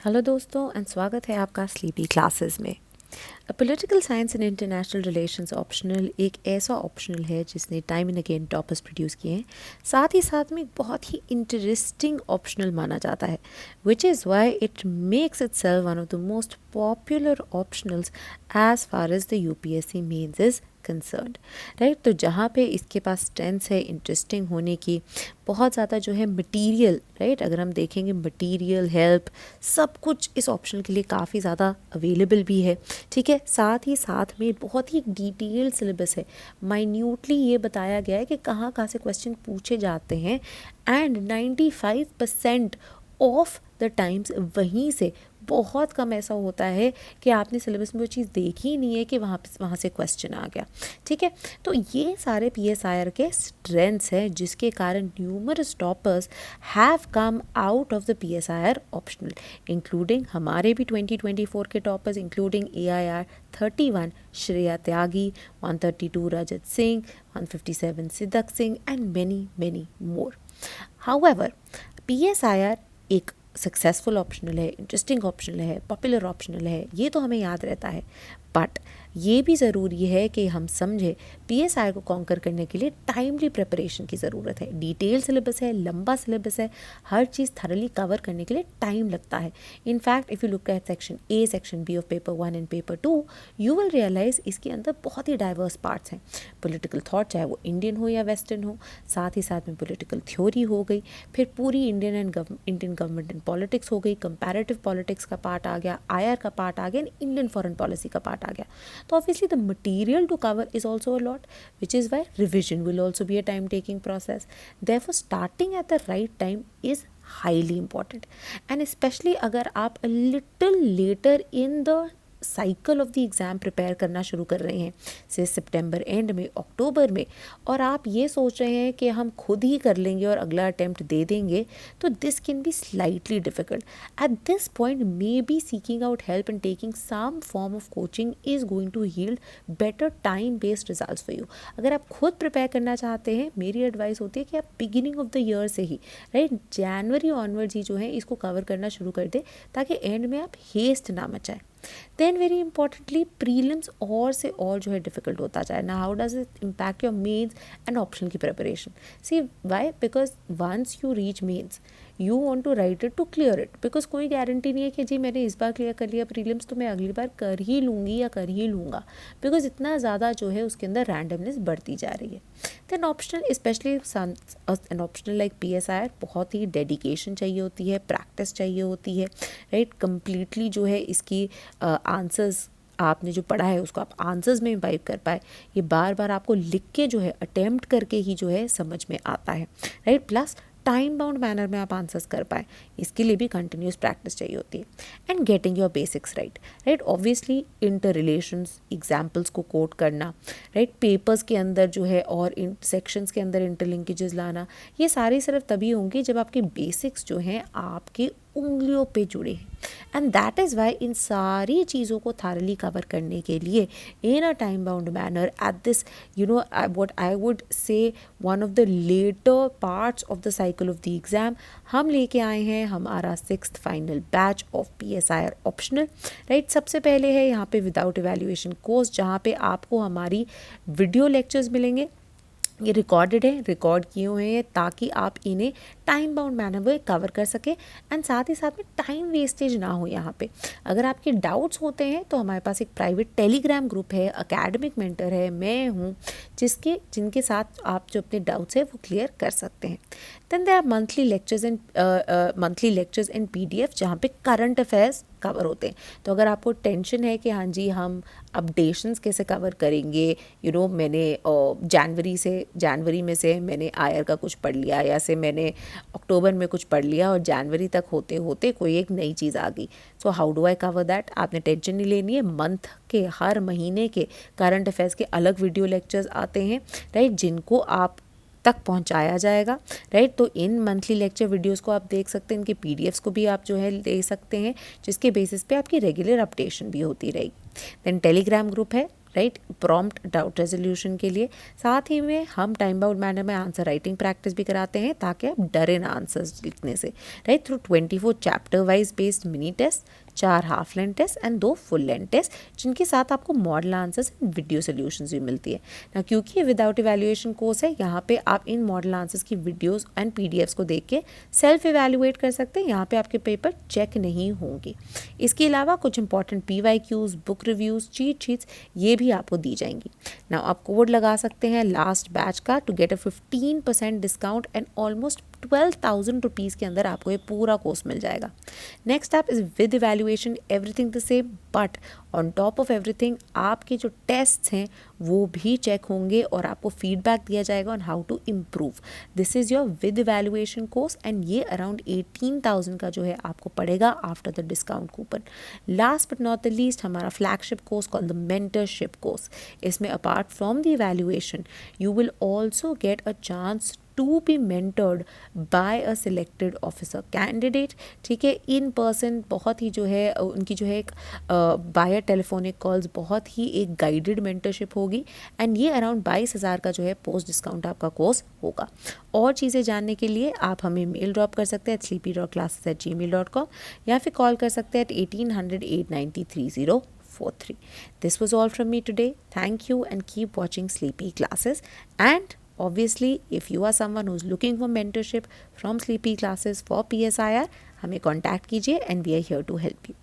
Hello दोस्तों and स्वागत है आपका स्लीपी क्लासेस में। Political science and international relations optional एक ऐसा ऑप्शनल है जिसने time and again toppers produce किए हैं, साथ ही साथ में एक बहुत ही इंटरेस्टिंग ऑप्शनल माना जाता है, which is why it makes itself one of the most popular optionals as far as the UPSC mains is concerned, right. तो जहाँ पे इसके पास स्ट्रेंथ्स है इंटरेस्टिंग होने की, बहुत ज़्यादा जो है मटेरियल, राइट, अगर हम देखेंगे मटेरियल हेल्प सब कुछ इस ऑप्शन के लिए काफ़ी ज़्यादा अवेलेबल भी है, ठीक है। साथ ही साथ में बहुत ही डिटेल सिलेबस है, माइन्यूटली ये बताया गया है कि कहाँ कहाँ से क्वेश्चन पूछे जाते हैं एंड 95% ऑफ द टाइम्स वहीं से, बहुत कम ऐसा होता है कि आपने सिलेबस में वो चीज़ देखी ही नहीं है कि वहाँ से क्वेश्चन आ गया, ठीक है। तो ये सारे पीएसआईआर के स्ट्रेंथ्स हैं जिसके कारण numerous toppers have come out of the PSIR optional, including हमारे भी 2024 के toppers, including AIR 31 Shreya Tyagi, 132 Rajat Singh, 157 Siddak Singh and many more. However PSIR एक सक्सेसफुल ऑप्शनल है, इंटरेस्टिंग ऑप्शनल है, पॉपुलर ऑप्शनल है, ये तो हमें याद रहता है, बट ये भी ज़रूरी है कि हम समझे पीएसआई को कॉन्कर करने के लिए टाइमली प्रिपरेशन की ज़रूरत है। डिटेल सिलेबस है, लंबा सिलेबस है, हर चीज़ थरली कवर करने के लिए टाइम लगता है। In fact if you look at section A, section B of paper 1 and paper 2, you will realise इसके अंदर बहुत ही डाइवर्स पार्ट्स हैं। पॉलिटिकल थॉट चाहे वो इंडियन हो या वेस्टर्न हो, साथ ही साथ में पॉलिटिकल थ्योरी हो गई, फिर पूरी इंडियन गवर्नमेंट एंड पॉलिटिक्स हो गई, कंपैरेटिव पॉलिटिक्स का पार्ट आ गया, IR का पार्ट आ गया, इंडियन फॉरेन पॉलिसी का पार्ट आ गया। तो obviously the material to cover is also a lot, which is why revision will also be a time taking process. Therefore starting at the right time is highly important, and especially अगर आप a little later in the cycle of the exam prepare करना शुरू कर रहे हैं, से सितंबर and में, अक्टूबर में, और आप ये सोच रहे हैं कि हम खुद ही कर लेंगे और अगला अटैम्प्ट दे देंगे, तो this can be slightly difficult at this point. May be seeking out help and taking some form of coaching is going to yield better time based results for you. अगर आप खुद प्रिपेयर करना चाहते हैं, मेरी एडवाइस होती है कि आप बिगिनिंग ऑफ द ईयर से ही, राइट, जनवरी ऑनवर्ड्स ही जो है इसको कवर करना शुरू कर दें, ताकि एंड में आप हेस्ट ना मचाएं। देन वेरी इंपॉर्टेंटली प्रीलिम्स और से और जो है डिफिकल्ट होता जाए ना। How does it impact your mains and optional की preparation? See why? Because once you reach mains you want to write it to clear it, because कोई गारंटी नहीं है कि जी मैंने इस बार क्लियर कर लिया प्रीलिम्स तो मैं अगली बार कर ही लूँगी या कर ही लूँगा, बिकॉज इतना ज़्यादा जो है उसके अंदर रैंडमनेस बढ़ती जा रही है। Then optional, especially an optional like PSIR, बहुत ही डेडिकेशन चाहिए होती है, प्रैक्टिस चाहिए होती है, राइट। कम्प्लीटली जो है इसकी आंसर्स आपने जो पढ़ा है उसको आप आंसर्स में इम्बाइब कर पाए, ये बार बार आपको लिख के जो है अटेम्प्ट करके ही जो है समझ में आता है, right. Plus time bound manner में आप आंसर्स कर पाए, इसके लिए भी कंटिन्यूस प्रैक्टिस चाहिए होती है। And getting your basics right, right. Obviously inter relations, examples को कोट करना, राइट, पेपर्स के अंदर जो है और इन सेक्शंस के अंदर इंटरलिंकेजेस लाना, ये सारी सिर्फ तभी होंगी जब आपके बेसिक्स जो हैं आपके उंगलियों पे जुड़े हैं। एंड दैट इज़ वाई इन सारी चीज़ों को थारली कवर करने के लिए in a time bound manner at this what I would say one of the latter parts of the cycle of the exam, हम लेके आए हैं हमारा 6th final batch of PSIR optional, right. सबसे पहले है यहाँ पे विदाउट इवैल्यूएशन कोर्स, जहाँ पे आपको हमारी वीडियो लेक्चर्स मिलेंगे, ये रिकॉर्डेड है, रिकॉर्ड किए हुए हैं ताकि आप इन्हें टाइम बाउंड मैनर में कवर कर सके एंड साथ ही साथ में टाइम वेस्टेज ना हो यहाँ पे। अगर आपके डाउट्स होते हैं तो हमारे पास एक प्राइवेट टेलीग्राम ग्रुप है, एकेडमिक मेंटर है, मैं हूँ, जिनके साथ आप जो अपने डाउट्स है वो क्लियर कर सकते हैं। Then there are monthly lectures and PDF जहाँ पे करंट अफेयर्स कवर होते हैं। तो अगर आपको टेंशन है कि हाँ जी हम अपडेशंस कैसे कवर करेंगे, मैंने जनवरी में से मैंने IR का कुछ पढ़ लिया, या से मैंने अक्टूबर में कुछ पढ़ लिया और जनवरी तक होते होते कोई एक नई चीज़ आ गई, so how do I cover that? आपने टेंशन नहीं लेनी है। मंथ के हर महीने के करंट अफेयर्स के अलग वीडियो लेक्चर्स आते हैं, राइट, जिनको आप तक पहुंचाया जाएगा, राइट। तो इन मंथली लेक्चर वीडियोस को आप देख सकते हैं, इनके PDFs को भी आप जो है ले सकते हैं, जिसके बेसिस पे आपकी रेगुलर अपडेशन भी होती रहेगी। देन टेलीग्राम ग्रुप है, राइट, प्रॉम्प्ट डाउट रेजोल्यूशन के लिए। साथ ही में हम टाइम बाउंड मैनर में आंसर राइटिंग प्रैक्टिस भी कराते हैं ताकि आप डरें ना आंसर्स लिखने से, right, through 24 chapter wise based mini test, 4 half length test and 2 full length test, जिनके साथ आपको model answers and video solutions भी मिलती है ना। क्योंकि ये विदाउट इवैल्यूएशन कोर्स है, यहाँ पे आप इन मॉडल आंसर्स की वीडियोस एंड पीडीएफ्स को देख के सेल्फ इवैल्यूएट कर सकते हैं। यहाँ पे आपके पेपर चेक नहीं होंगे। इसके अलावा कुछ important PYQs, book reviews, cheat sheets ये भी आपको दी जाएंगी ना। आप कोड लगा सकते हैं लास्ट बैच का to get a 15% discount and almost 12,000 rupees के अंदर आपको ये पूरा कोर्स मिल जाएगा। Next app is with evaluation, everything the same, but on top of everything आपके जो टेस्ट्स हैं वो भी चेक होंगे और आपको फीडबैक दिया जाएगा on how to improve. This is your with evaluation course and ये अराउंड 18,000 का जो है आपको पड़ेगा after the discount coupon. Last but not the least, हमारा flagship course called the mentorship course. इसमें apart from the evaluation you will also get a chance to be mentored by a selected officer candidate, ठीक है, in person, बहुत ही जो है उनकी जो है एक बायर टेलीफोनिक कॉल्स, बहुत ही एक गाइडेड मेंटरशिप होगी एंड ये अराउंड 22,000 का जो है पोस्ट डिस्काउंट आपका कोर्स होगा। और चीज़ें जानने के लिए आप हमें मेल ड्रॉप कर सकते हैं sleepy.classes@gmail.com या फिर कॉल कर सकते हैं 1800-893-3043. This was all from me today. Thank you and keep watching Sleepy Classes. And obviously, if you are someone who's looking for mentorship from Sleepy Classes for PSIR, हमें contact कीजिए and we are here to help you.